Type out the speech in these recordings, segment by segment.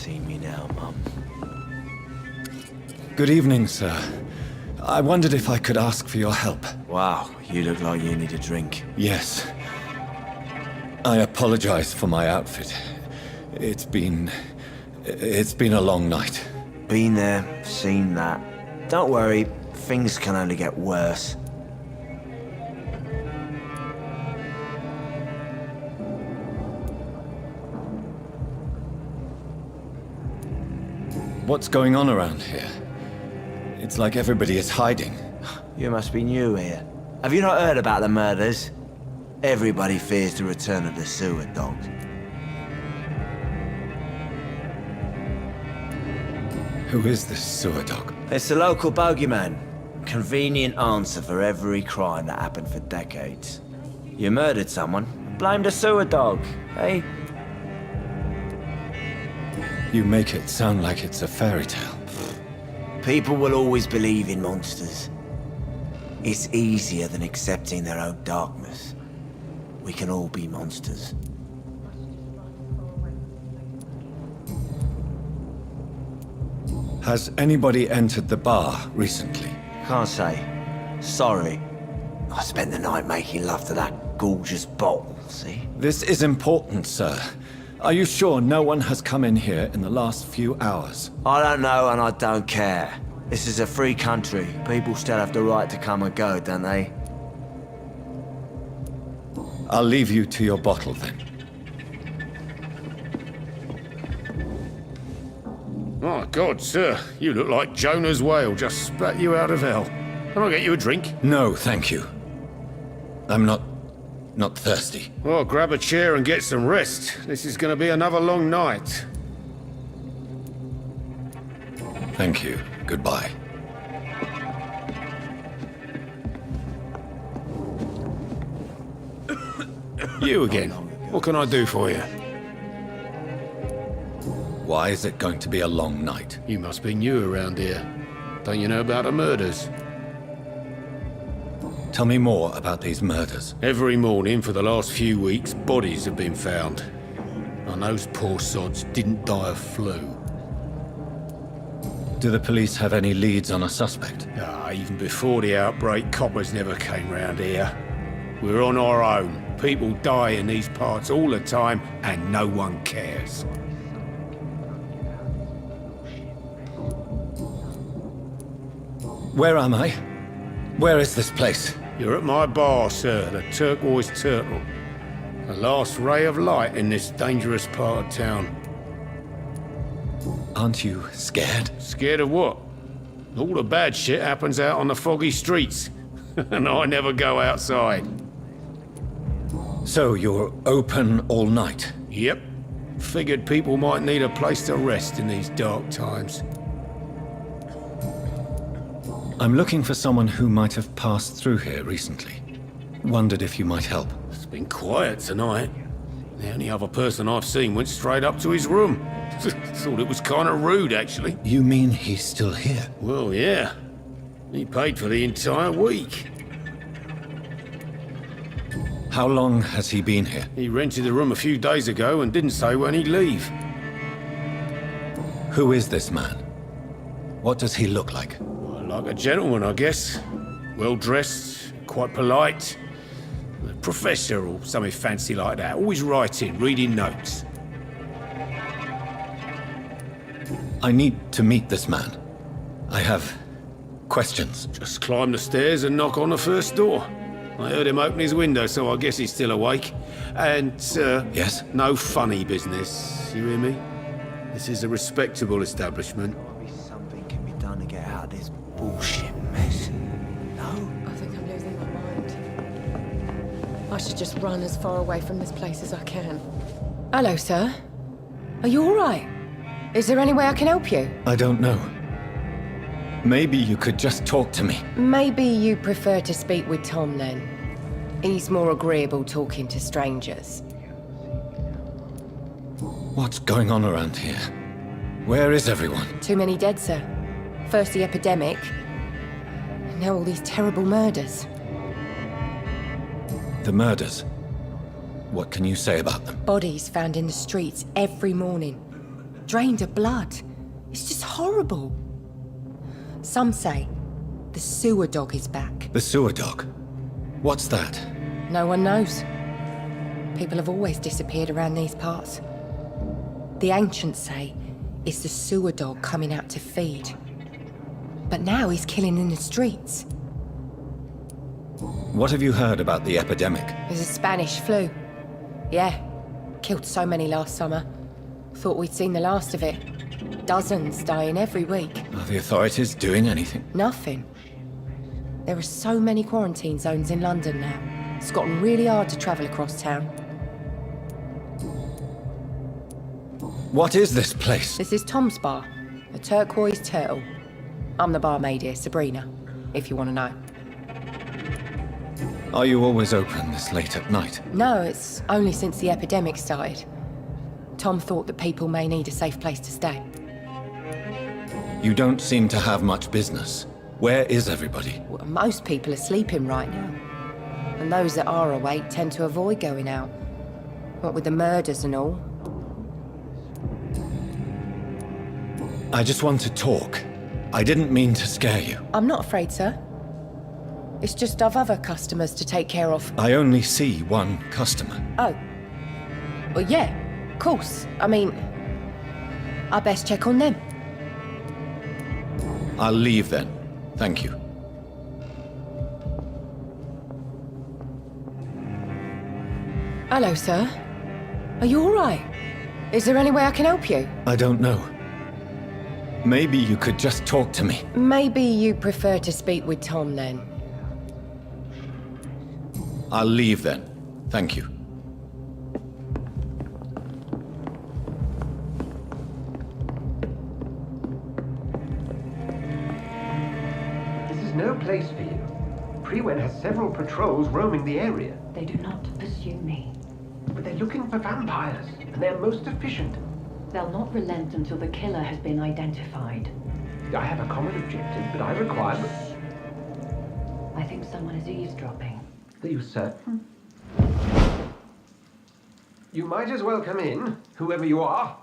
see me now, Mum. Good evening, sir. I wondered if I could ask for your help. Wow, you look like you need a drink. Yes. I apologize for my outfit. It's been a long night. Been there, seen that. Don't worry, things can only get worse. What's going on around here? It's like everybody is hiding. You must be new here. Have you not heard about the murders? Everybody fears the return of the sewer dog. Who is this sewer dog? It's the local bogeyman. Convenient answer for every crime that happened for decades. You murdered someone, blame the sewer dog, eh? You make it sound like it's a fairy tale. People will always believe in monsters. It's easier than accepting their own darkness. We can all be monsters. Has anybody entered the bar recently? Can't say. Sorry. I spent the night making love to that gorgeous bottle, see? This is important, sir. Are you sure no one has come in here in the last few hours? I don't know and I don't care. This is a free country. People still have the right to come and go, don't they? I'll leave you to your bottle then. My God, sir, you look like Jonah's whale just spat you out of hell. Can I get you a drink? No, thank you. I'm not thirsty. Well, grab a chair and get some rest. This is going to be another long night. Thank you. Goodbye. You again. What can I do for you? Why is it going to be a long night? You must be new around here. Don't you know about the murders? Tell me more about these murders. Every morning for the last few weeks, bodies have been found. And those poor sods didn't die of flu. Do the police have any leads on a suspect? Even before the outbreak, coppers never came round here. We're on our own. People die in these parts all the time, and no one cares. Where am I? Where is this place? You're at my bar, sir, the Turquoise Turtle. The last ray of light in this dangerous part of town. Aren't you scared? Scared of what? All the bad shit happens out on the foggy streets. And I never go outside. So you're open all night? Yep. Figured people might need a place to rest in these dark times. I'm looking for someone who might have passed through here recently. Wondered if you might help. It's been quiet tonight. The only other person I've seen went straight up to his room. Thought it was kind of rude, actually. You mean he's still here? Well, yeah. He paid for the entire week. How long has he been here? He rented the room a few days ago and didn't say when he'd leave. Who is this man? What does he look like? Well, like a gentleman, I guess. Well-dressed, quite polite. A professor or something fancy like that. Always writing, reading notes. I need to meet this man. I have questions. Just climb the stairs and knock on the first door. I heard him open his window, so I guess he's still awake. And, Yes? no funny business. You hear me? This is a respectable establishment. Maybe something can be done to get out of this bullshit mess. No? I think I'm losing my mind. I should just run as far away from this place as I can. Hello, sir. Are you all right? Is there any way I can help you? I don't know. Maybe you could just talk to me. Maybe you prefer to speak with Tom, then. He's more agreeable talking to strangers. What's going on around here? Where is everyone? Too many dead, sir. First the epidemic, and now all these terrible murders. The murders. What can you say about them? Bodies found in the streets every morning. drained of blood. It's just horrible. Some say the sewer dog is back. The sewer dog? What's that? No one knows. People have always disappeared around these parts. The ancients say it's the sewer dog coming out to feed. But now he's killing in the streets. What have you heard about the epidemic? There's a Spanish flu. Yeah. Killed so many last summer. Thought we'd seen the last of it. Dozens dying every week. Are the authorities doing anything? Nothing. There are so many quarantine zones in London now. It's gotten really hard to travel across town. What is this place? This is Tom's bar, a turquoise turtle. I'm the barmaid here, Sabrina, if you want to know. Are you always open this late at night? No, it's only since the epidemic started. Tom thought that people may need a safe place to stay. You don't seem to have much business. Where is everybody? Well, most people are sleeping right now. And those that are awake tend to avoid going out. What with the murders and all. I just want to talk. I didn't mean to scare you. I'm not afraid, sir. It's just I've other customers to take care of. I only see one customer. Oh. Well, yeah, of course. I mean, I best check on them. I'll leave then. Thank you. Hello, sir. Are you all right? Is there any way I can help you? I don't know. Maybe you could just talk to me. Maybe you prefer to speak with Tom then. I'll leave then. Thank you. This is no place for you. Prewen has several patrols roaming the area. They do not pursue me. But they're looking for vampires, and they're most efficient. They'll not relent until the killer has been identified. I have a common objective, but I require... I think someone is eavesdropping. Are you certain? You might as well come in, whoever you are.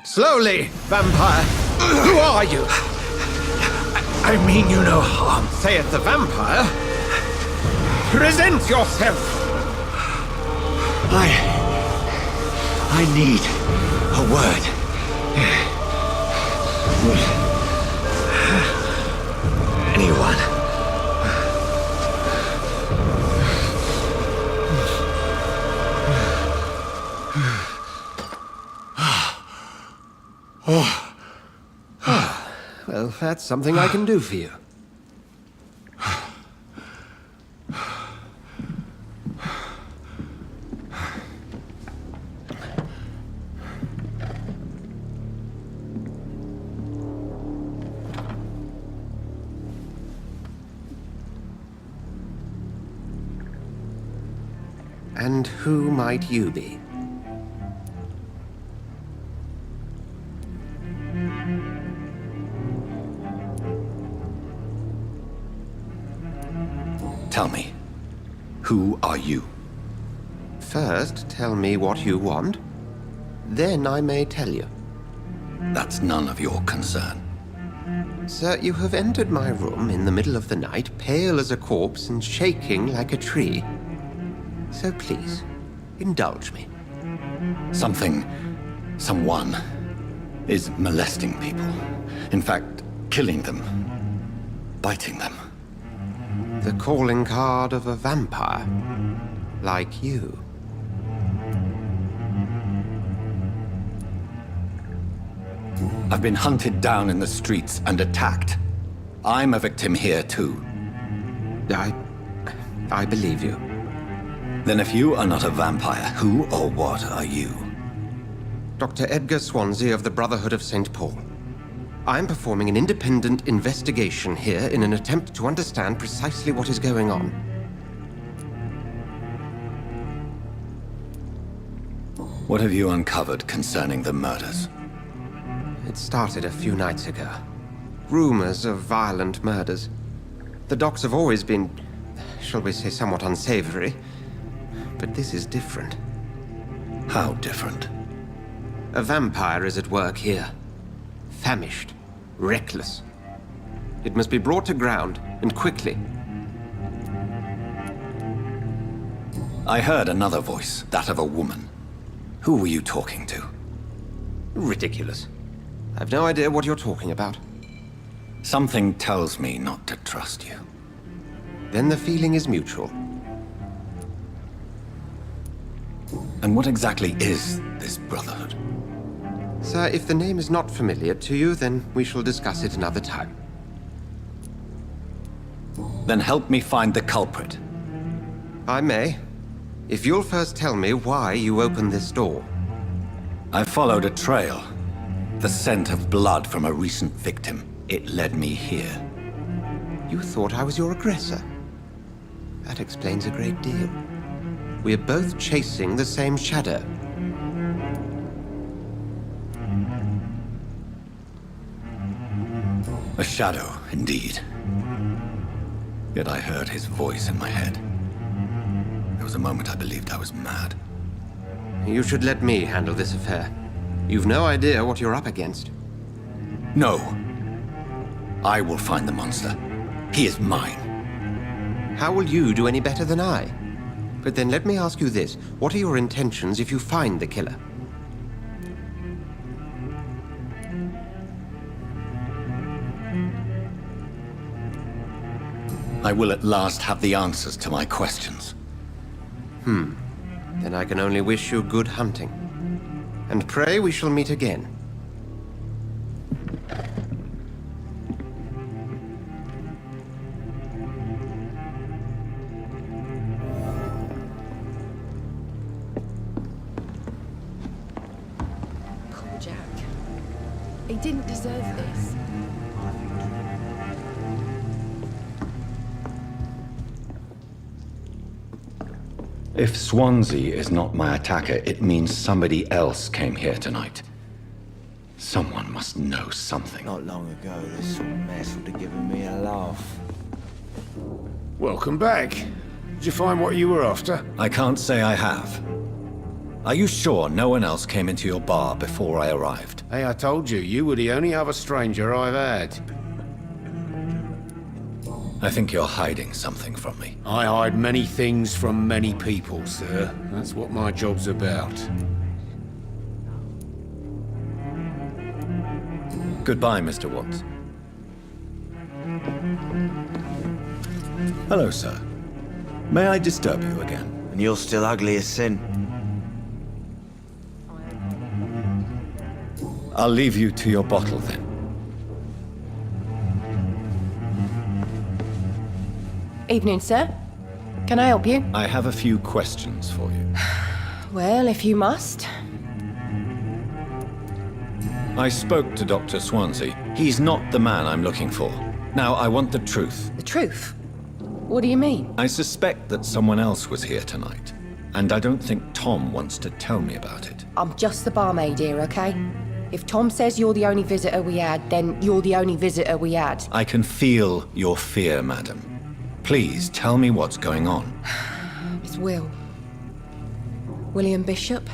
Slowly, vampire! Who are you? I mean you no harm, saith the vampire. Present yourself! I need a word. Anyone? Well, that's something I can do for you. And who might you be? Tell me, who are you? First, tell me what you want. Then I may tell you. That's none of your concern. Sir, you have entered my room in the middle of the night, pale as a corpse and shaking like a tree. So please, indulge me. Someone is molesting people. In fact, killing them. Biting them. The calling card of a vampire. Like you. I've been hunted down in the streets and attacked. I'm a victim here too. I believe you. Then if you are not a vampire, who or what are you? Dr. Edgar Swansea of the Brotherhood of St. Paul. I'm performing an independent investigation here in an attempt to understand precisely what is going on. What have you uncovered concerning the murders? It started a few nights ago. Rumors of violent murders. The docks have always been, shall we say, somewhat unsavory. But this is different. How different? A vampire is at work here. Famished. Reckless. It must be brought to ground, and quickly. I heard another voice, that of a woman. Who were you talking to? Ridiculous. I've no idea what you're talking about. Something tells me not to trust you. Then the feeling is mutual. And what exactly is this Brotherhood? Sir, if the name is not familiar to you, then we shall discuss it another time. Then help me find the culprit. I may. If you'll first tell me why you opened this door. I followed a trail. The scent of blood from a recent victim. It led me here. You thought I was your aggressor. That explains a great deal. We're both chasing the same shadow. A shadow, indeed. Yet I heard his voice in my head. There was a moment I believed I was mad. You should let me handle this affair. You've no idea what you're up against. No. I will find the monster. He is mine. How will you do any better than I? But then let me ask you this. What are your intentions if you find the killer? I will at last have the answers to my questions. Then I can only wish you good hunting. And pray we shall meet again. Poor Jack. He didn't deserve this. If Swansea is not my attacker, it means somebody else came here tonight. Someone must know something. Not long ago, this sort of mess would have given me a laugh. Welcome back. Did you find what you were after? I can't say I have. Are you sure no one else came into your bar before I arrived? Hey, I told you, you were the only other stranger I've had. I think you're hiding something from me. I hide many things from many people, sir. That's what my job's about. Goodbye, Mr. Watts. Hello, sir. May I disturb you again? And you're still ugly as sin. I'll leave you to your bottle then. Evening, sir. Can I help you? I have a few questions for you. Well, if you must. I spoke to Dr. Swansea. He's not the man I'm looking for. Now, I want the truth. The truth? What do you mean? I suspect that someone else was here tonight, and I don't think Tom wants to tell me about it. I'm just the barmaid here, okay? If Tom says you're the only visitor we had, then you're the only visitor we had. I can feel your fear, madam. Please, tell me what's going on. It's Will. William Bishop.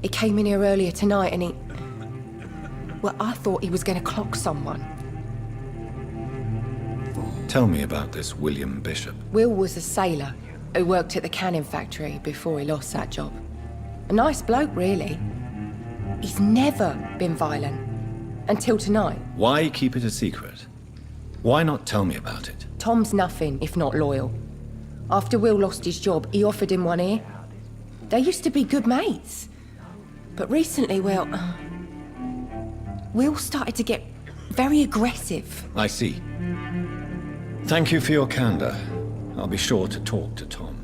He came in here earlier tonight and he... Well, I thought he was going to clock someone. Tell me about this William Bishop. Will was a sailor who worked at the canning factory before he lost that job. A nice bloke, really. He's never been violent. Until tonight. Why keep it a secret? Why not tell me about it? Tom's nothing if not loyal. After Will lost his job, he offered him one ear. They used to be good mates. But recently, well... Will started to get very aggressive. I see. Thank you for your candor. I'll be sure to talk to Tom.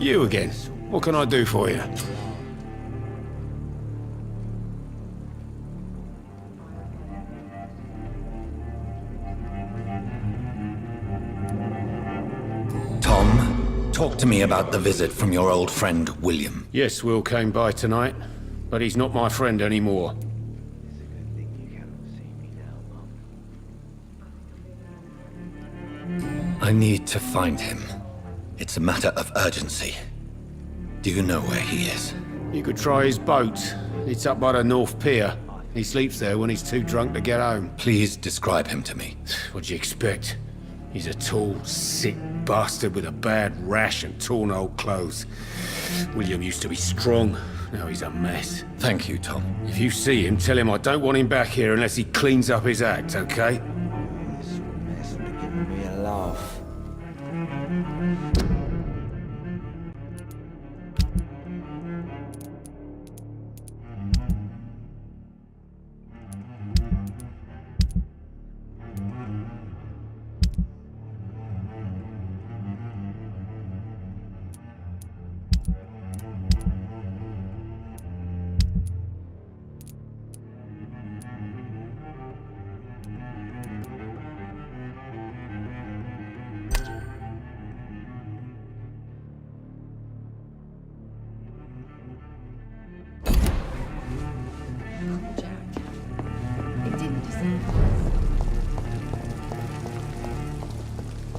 You again. What can I do for you? Tom, talk to me about the visit from your old friend, William. Yes, Will came by tonight, but he's not my friend anymore. I need to find him. It's a matter of urgency. Do you know where he is? You could try his boat. It's up by the North Pier. He sleeps there when he's too drunk to get home. Please describe him to me. What'd you expect? He's a tall, sick bastard with a bad rash and torn old clothes. William used to be strong. Now he's a mess. Thank you, Tom. If you see him, tell him I don't want him back here unless he cleans up his act, okay? This mess would have given me a laugh.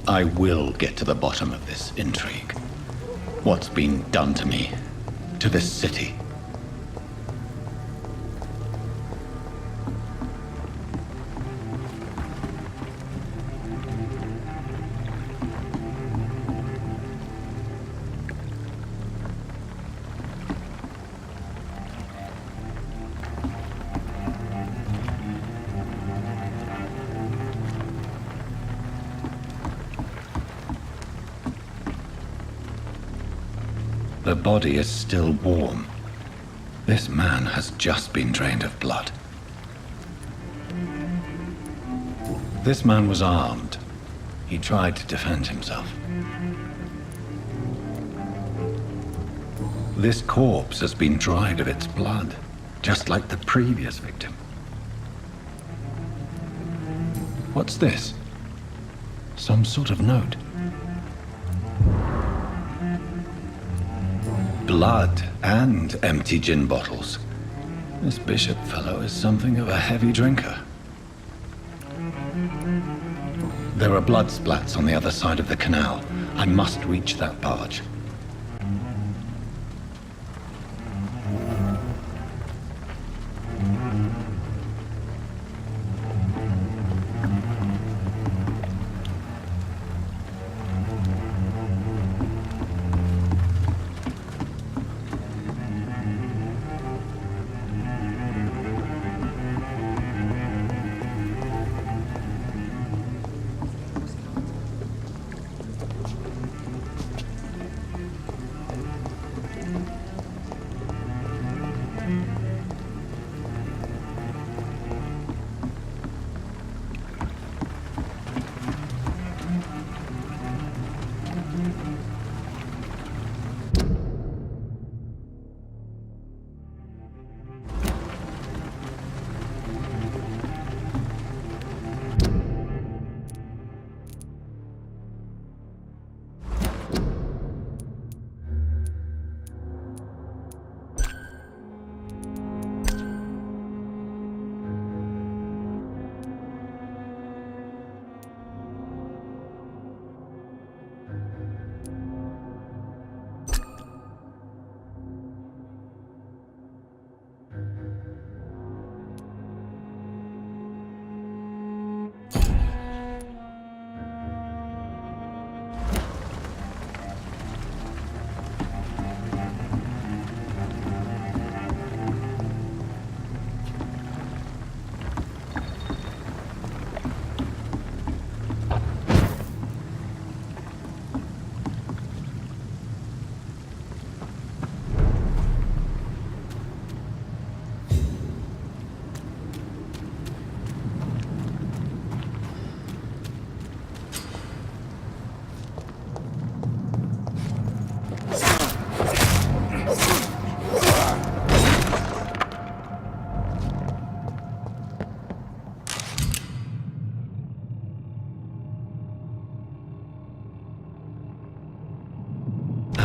I will get to the bottom of this intrigue. What's been done to me, to this city. The body is still warm. This man has just been drained of blood. This man was armed. He tried to defend himself. This corpse has been dried of its blood, just like the previous victim. What's this? Some sort of note. Blood and empty gin bottles. This bishop fellow is something of a heavy drinker. There are blood splats on the other side of the canal. I must reach that barge.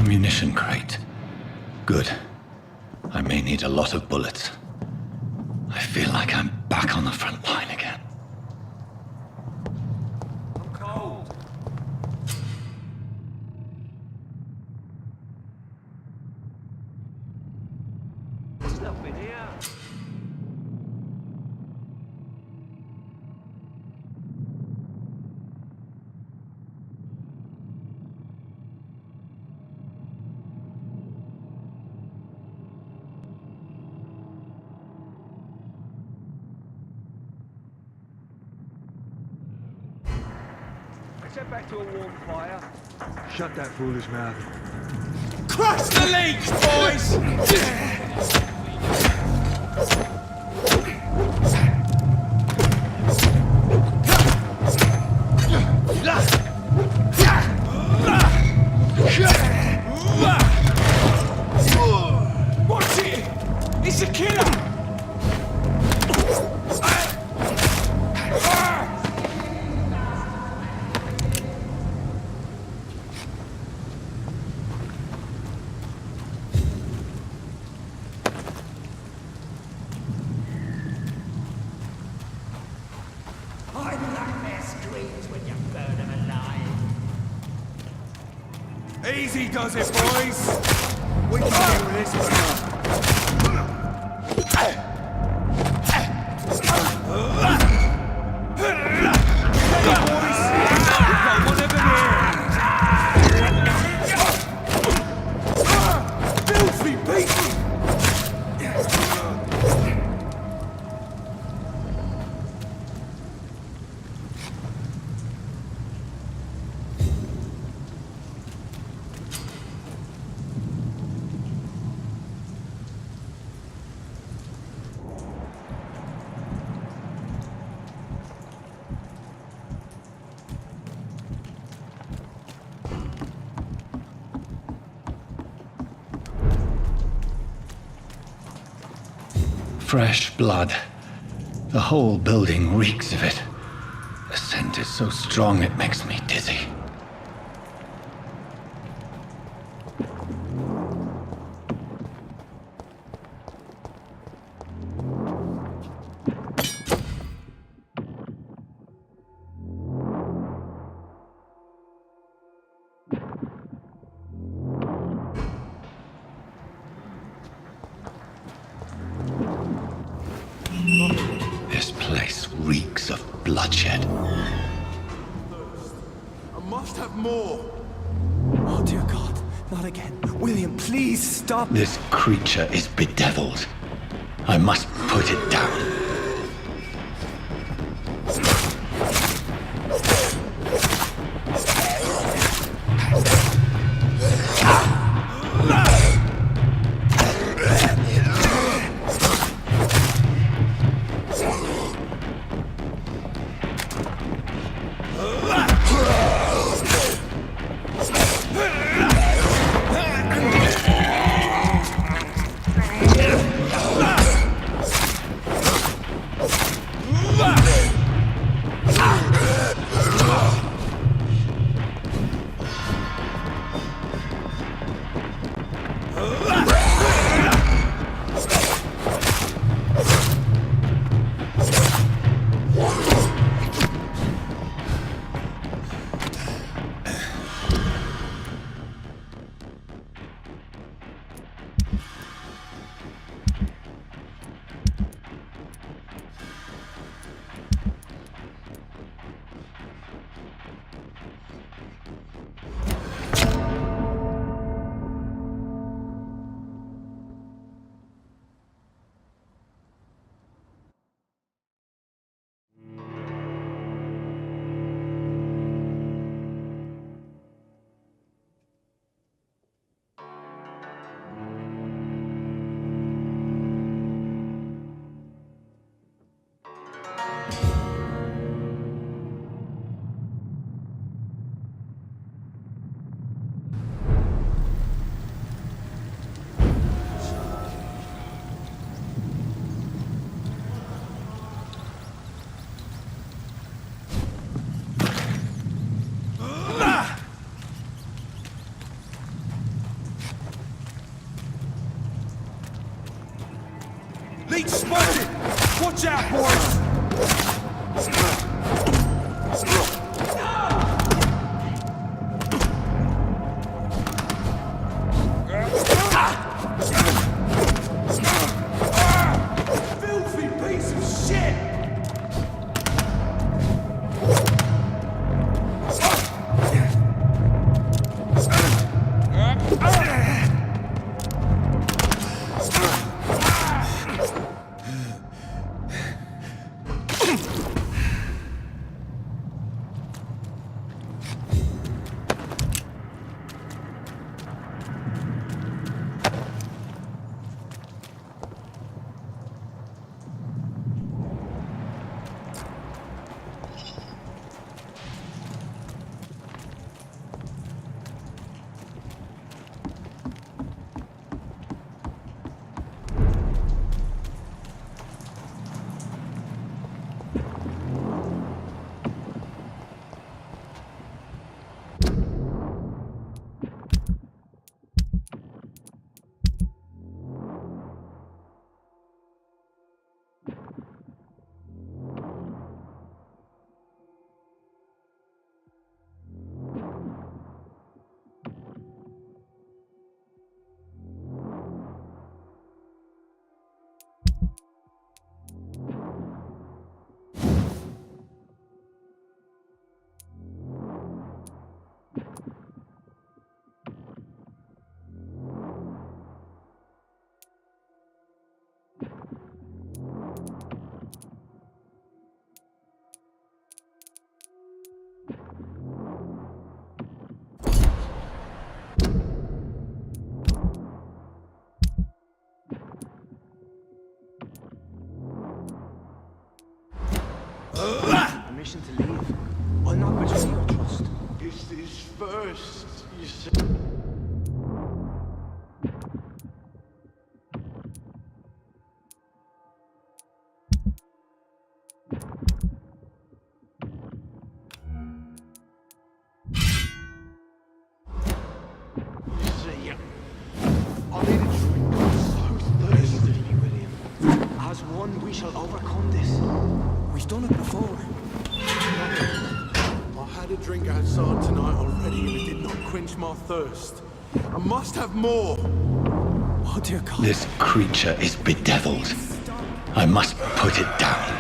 ammunition crate. Good. I may need a lot of bullets. I feel like I'm back on the front line again. I'm cold. There's nothing here. Let's head back to a warm fire. Shut that foolish mouth. Crush the leech, boys! Watch it! It's a killer! Easy does it, boys! We can deal with this. Fresh blood. The whole building reeks of it. The scent is so strong it makes me dizzy. This place reeks of bloodshed. I must have more. Oh, dear God. Not again. William, please stop. This creature is bedeviled. I must put it down. out, boys! Filthy piece of shit! Permission to leave. I'll not betray your trust. This is first, you said. I need a drink. I'm so thirsty, William. As one, we shall overcome this. We've done it before. I had a drink outside tonight already and it did not quench my thirst. I must have more. Oh, dear God. This creature is bedeviled. I must put it down.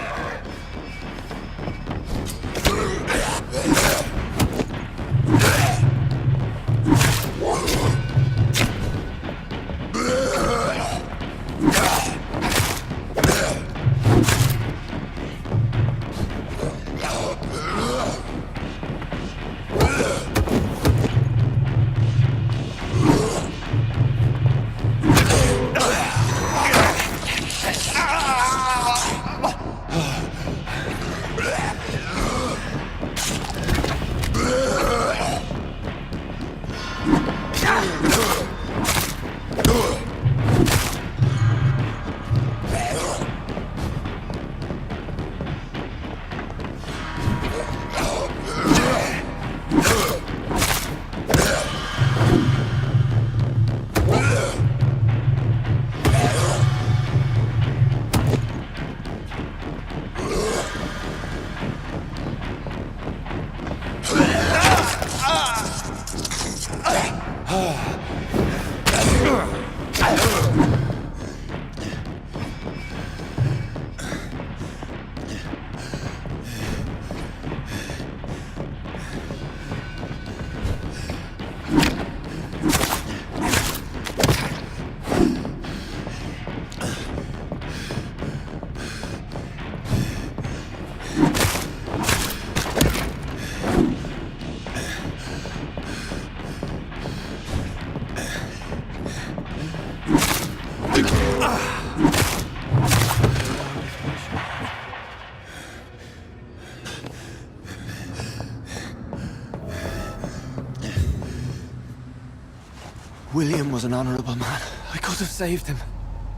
William was an honorable man. I could have saved him.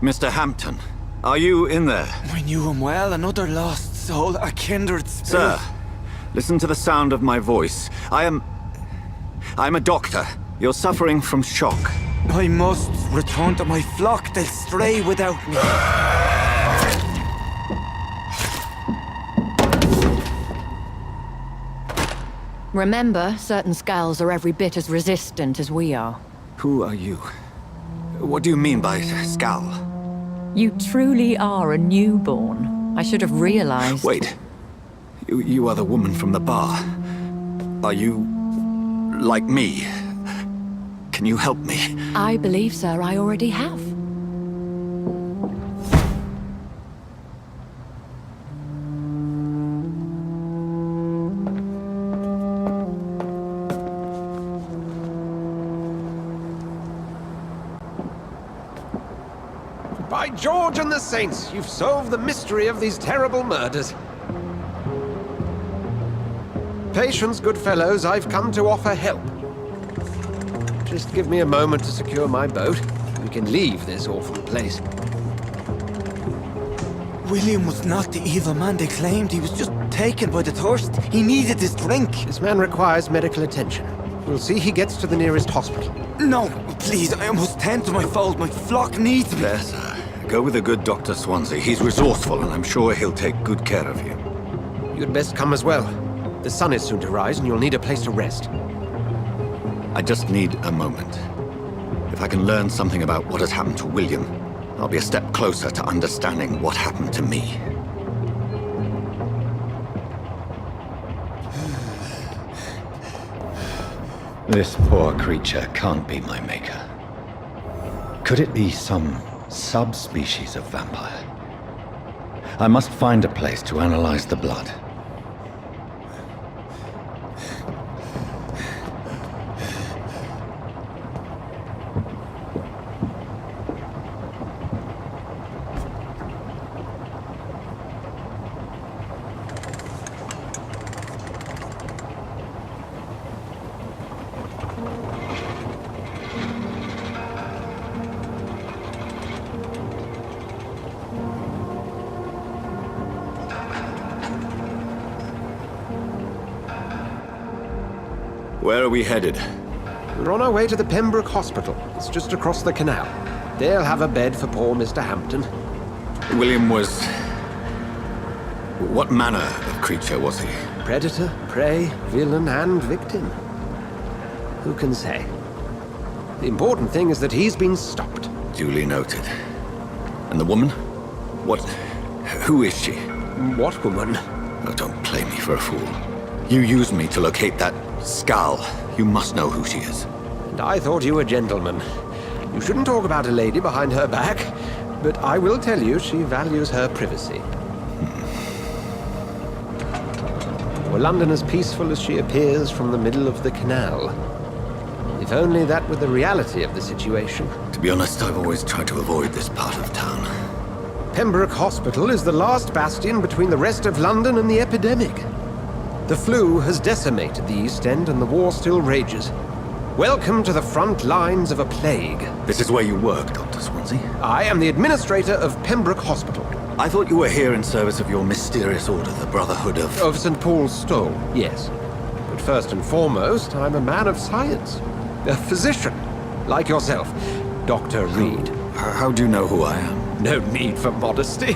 Mr. Hampton, are you in there? I knew him well, another lost soul, a kindred spirit. Sir, listen to the sound of my voice. I'm a doctor. You're suffering from shock. I must return to my flock. They'll stray without me. Remember, certain skulls are every bit as resistant as we are. Who are you? What do you mean by Skal? You truly are a newborn. I should have realized. Wait. You are the woman from the bar. Are you... like me? Can you help me? I believe, sir, I already have. By George and the Saints, you've solved the mystery of these terrible murders. Patience, good fellows, I've come to offer help. Just give me a moment to secure my boat. We can leave this awful place. William was not the evil man they claimed. He was just taken by the thirst. He needed this drink. This man requires medical attention. We'll see he gets to the nearest hospital. No, please, I must tend to my fold. My flock needs me. There, sir. Go with the good Dr. Swansea. He's resourceful, and I'm sure he'll take good care of you. You'd best come as well. The sun is soon to rise, and you'll need a place to rest. I just need a moment. If I can learn something about what has happened to William, I'll be a step closer to understanding what happened to me. This poor creature can't be my maker. Could it be some subspecies of vampire? I must find a place to analyze the blood. Where are we headed? We're on our way to the Pembroke Hospital. It's just across the canal. They'll have a bed for poor Mr. Hampton. William was... what manner of creature was he? Predator, prey, villain, and victim. Who can say? The important thing is that he's been stopped. Duly noted. And the woman? What... who is she? What woman? Oh, don't play me for a fool. You used me to locate that Skal. You must know who she is. And I thought you a gentleman. You shouldn't talk about a lady behind her back, but I will tell you she values her privacy. Were London as peaceful as she appears from the middle of the canal? If only that were the reality of the situation. To be honest, I've always tried to avoid this part of town. Pembroke Hospital is the last bastion between the rest of London and the epidemic. The flu has decimated the East End and the war still rages. Welcome to the front lines of a plague. This is where you work, Dr. Swansea? I am the administrator of Pembroke Hospital. I thought you were here in service of your mysterious order, the Brotherhood of... Of St. Paul's Stole, yes. But first and foremost, I'm a man of science. A physician, like yourself, Dr. Reed. How do you know who I am? No need for modesty.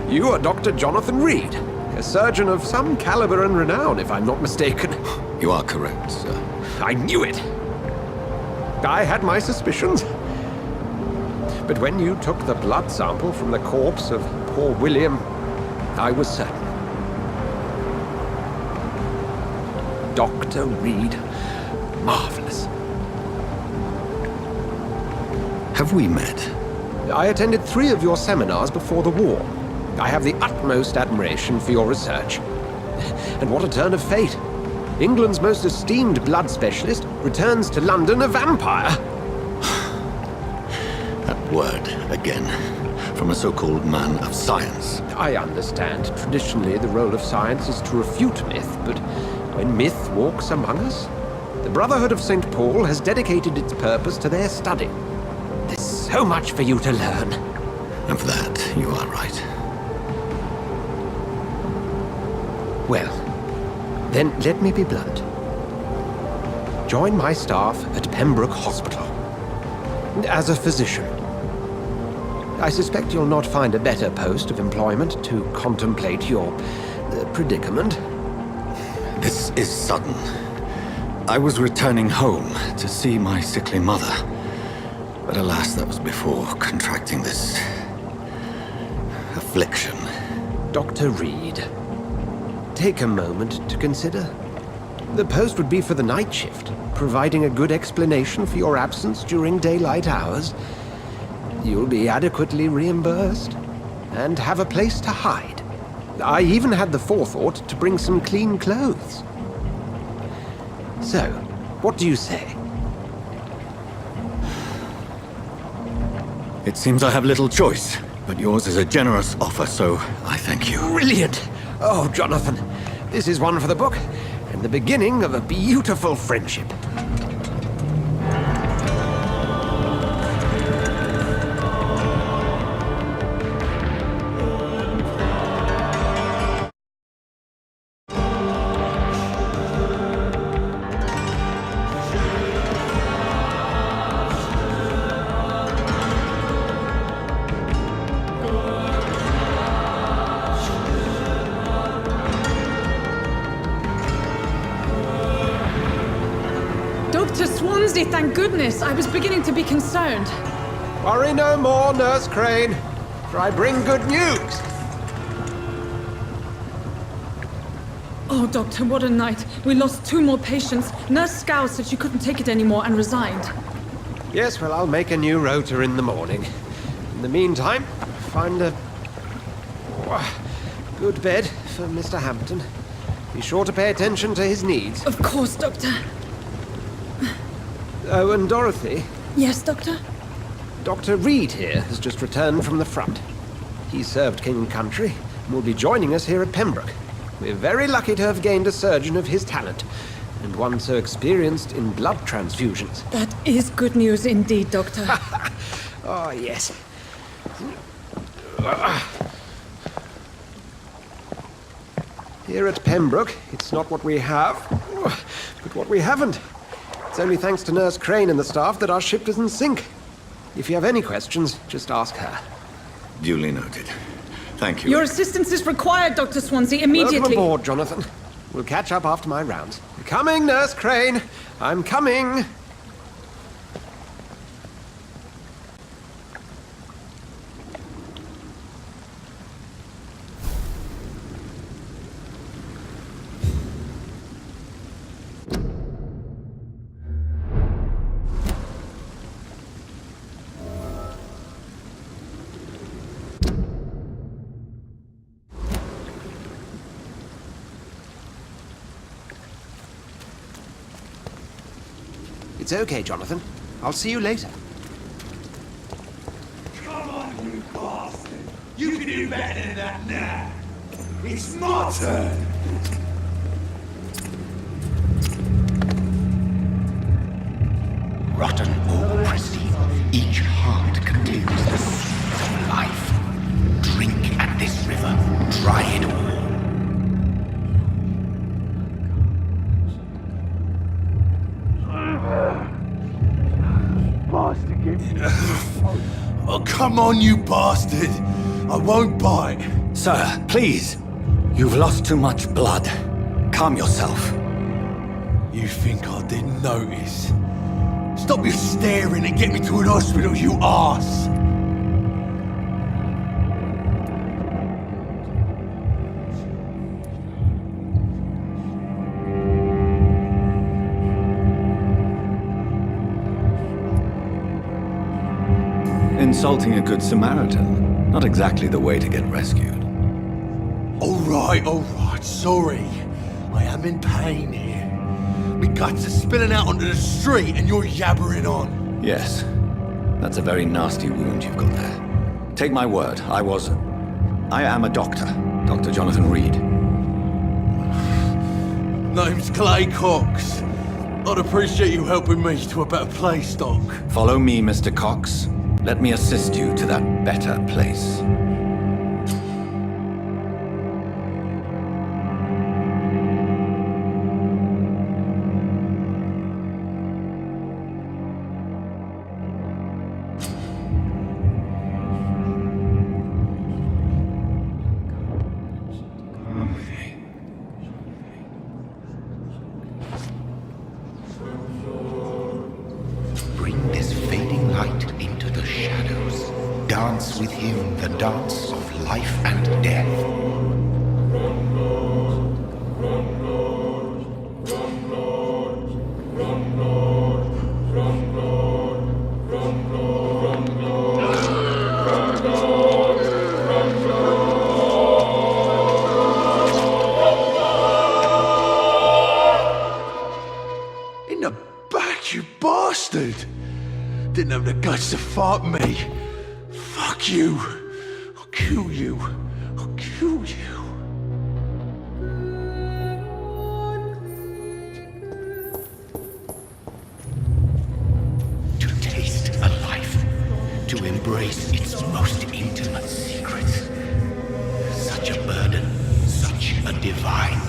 You are Dr. Jonathan Reed, a surgeon of some caliber and renown, if I'm not mistaken. You are correct, sir. I knew it! I had my suspicions. But when you took the blood sample from the corpse of poor William, I was certain. Dr. Reed. Marvelous. Have we met? I attended 3 of your seminars before the war. I have the utmost admiration for your research. And what a turn of fate. England's most esteemed blood specialist returns to London a vampire. That word, again, from a so-called man of science. I understand. Traditionally, the role of science is to refute myth, but when myth walks among us, the Brotherhood of St. Paul has dedicated its purpose to their study. There's so much for you to learn. And for that, you are right. Well, then let me be blunt. Join my staff at Pembroke Hospital. As a physician. I suspect you'll not find a better post of employment to contemplate your predicament. This is sudden. I was returning home to see my sickly mother. But alas, that was before contracting this affliction. Dr. Reed, take a moment to consider. The post would be for the night shift, providing a good explanation for your absence during daylight hours. You'll be adequately reimbursed and have a place to hide. I even had the forethought to bring some clean clothes. So, what do you say? It seems I have little choice, but yours is a generous offer, so I thank you. Brilliant! Oh, Jonathan, this is one for the book, and the beginning of a beautiful friendship. Dr. Swansea, thank goodness. I was beginning to be concerned. Worry no more, Nurse Crane, for I bring good news. Oh, Doctor, what a night. We lost 2 more patients. Nurse Scow said she couldn't take it anymore and resigned. Yes, well, I'll make a new rota in the morning. In the meantime, find a good bed for Mr. Hampton. Be sure to pay attention to his needs. Of course, Doctor. Oh, and Dorothy, Yes, Doctor? Dr. Reed here has just returned from the front. He served King and Country and will be joining us here at Pembroke. We're very lucky to have gained a surgeon of his talent, and one so experienced in blood transfusions. That is good news indeed, Doctor. Oh, yes. Here at Pembroke, it's not what we have, but what we haven't. It's only thanks to Nurse Crane and the staff that our ship doesn't sink. If you have any questions, just ask her. Duly noted. Thank you. Your assistance is required, Dr. Swansea, immediately. Welcome aboard, Jonathan. We'll catch up after my rounds. Coming, Nurse Crane. I'm coming. It's okay, Jonathan. I'll see you later. Come on, you bastard! You can do better than that now! It's my turn! Rotten or pristine, each heart contains the seeds of life. Drink at this river, try it all. Bastard, get me. Oh, come on, you bastard! I won't bite. Sir, please. You've lost too much blood. Calm yourself. You think I didn't notice? Stop your staring and get me to an hospital, you arse! Insulting a good Samaritan. Not exactly the way to get rescued. All right, sorry. I am in pain here. My guts are spilling out onto the street and you're yabbering on. Yes. That's a very nasty wound you've got there. Take my word, I am a doctor. Dr. Jonathan Reed. Name's Clay Cox. I'd appreciate you helping me to a better place, Doc. Follow me, Mr. Cox. Let me assist you to that better place. dance with him the dance of life and death. In the back, you bastard! Didn't have the guts to fight me. Fuck you. I'll kill you. I'll kill you. To taste a life, to embrace its most intimate secrets. Such a burden, such a divine